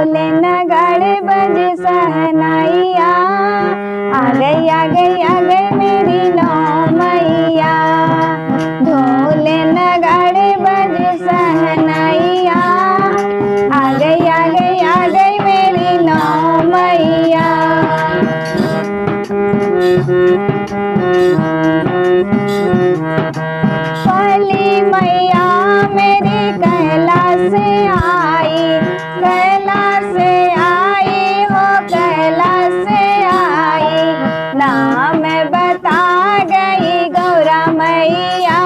ढोल नगाड़े बजे सहनाइया, आ गई मेरी नौ मैया। ढोल नगाड़े बजे सहनाइया, आ गई मेरी नौ मैया। पहली मैया मेरी कैलाश से आई, कैलाश से आई हो, कैलाश से आई। नाम बता गई गौरा मैया,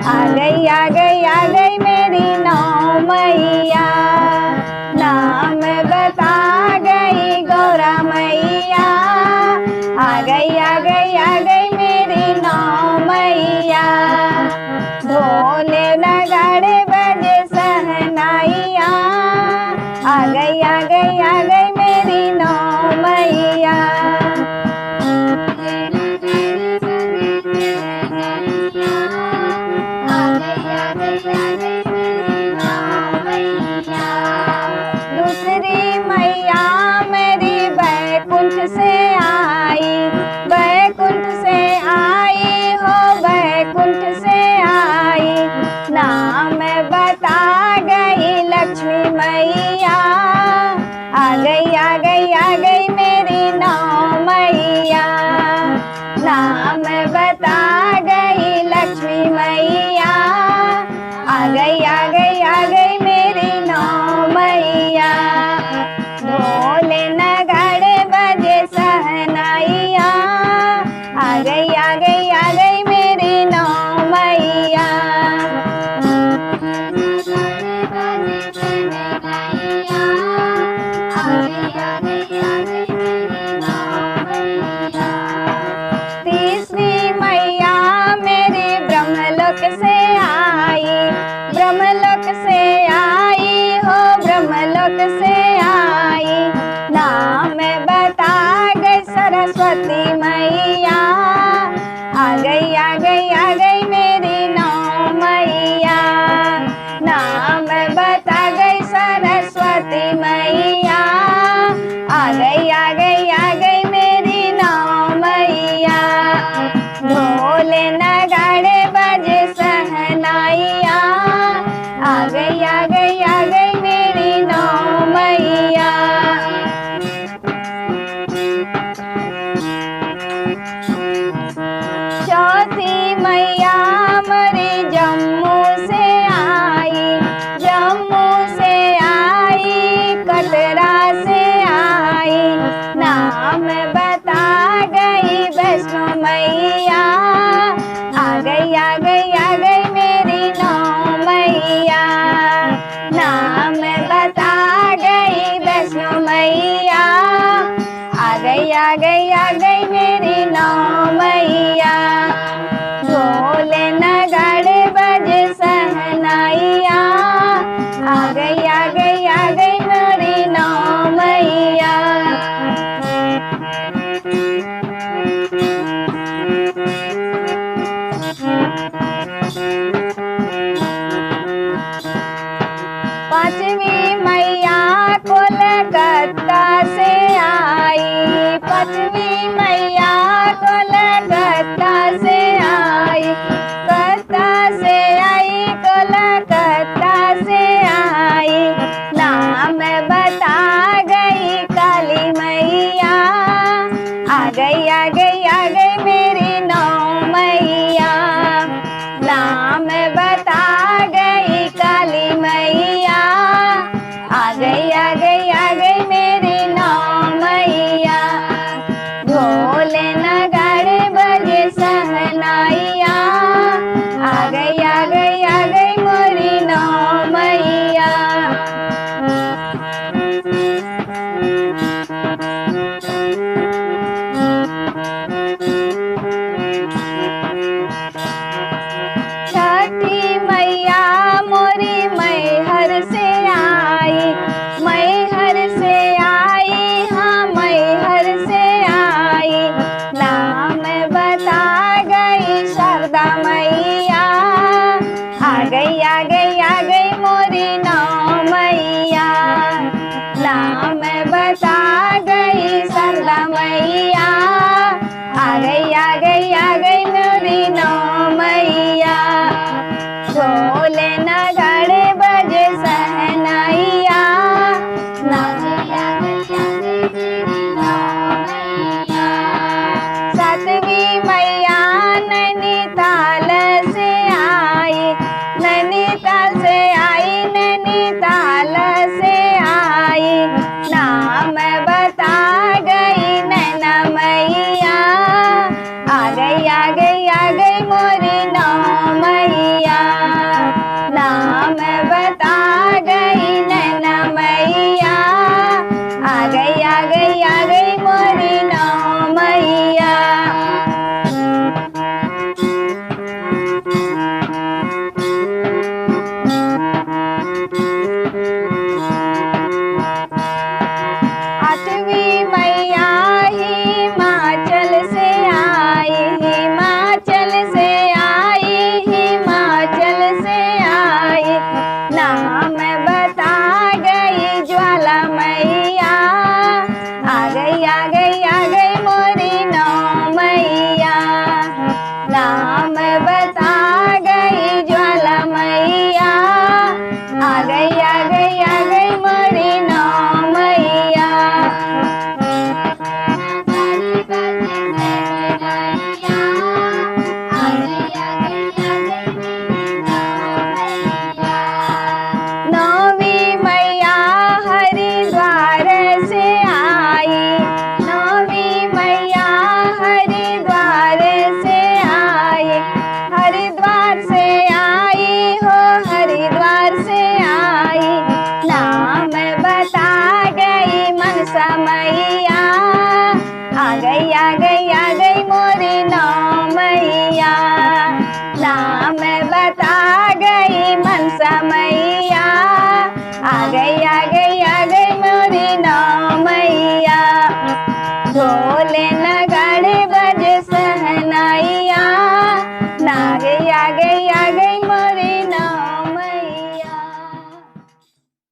आ गई मेरी नौ मैया। नाम बता गई गौरा मैया, आ गई मेरी नौ मैया। ढोल नगाड़े बजे सहनाइया, आ गई मेरी नौ मैया। दूसरी मैया मेरी बैकुंठ से आई, बैकुंठ से आई हो, बैकुंठ से आई। नाम बता गई लक्ष्मी मैया, आ गई मेरी नौ मैया। नाम बता गई लक्ष्मी मैया, आ गई मेरी नौ मैया। ढोल नगाड़े बजे सहनाइया, आ गई मेरी नौ मैया। तीसरी मैया मेरी ब्रह्मलोक से आई, ब्रह्मलोक से आई हो, ब्रह्मलोक से आई। नाम बता गई सरस्वती मैया, आ गई मेरी नौ मैया। नाम बता गई सरस्वती मैया, आ गई मेरी नौ मैया। ढोल नगाड़े बजे सहनाइया, आ गई मेरी नौ मैया। चौथी मैया मेरी जम्मू से आई, जम्मू से आई, कटरा से आई। नाम बता गई वैष्णो मैया, आ गई मेरी नौ मैया। नाम बता गई वैष्णो मैया, आ गई मेरी नौ मैया। ढोल नगाड़े बजे सहनाइया, आ गई मेरी नौ मैया। पांचवी मैया कोलकाता से आई, पांचवी मैया कोलकाता से आई, कोलकाता से आई, कोलकाता से आई। नाम बता गई काली मैया, आ गई मेरी नौ मैया। नाम बता गई काली मैया, आ गई मेरी नौ मैया। ढोल नगाड़े बजे सहनाइया, आ गई मेरी नौ मैया। बता गई मनसा मैया आ गई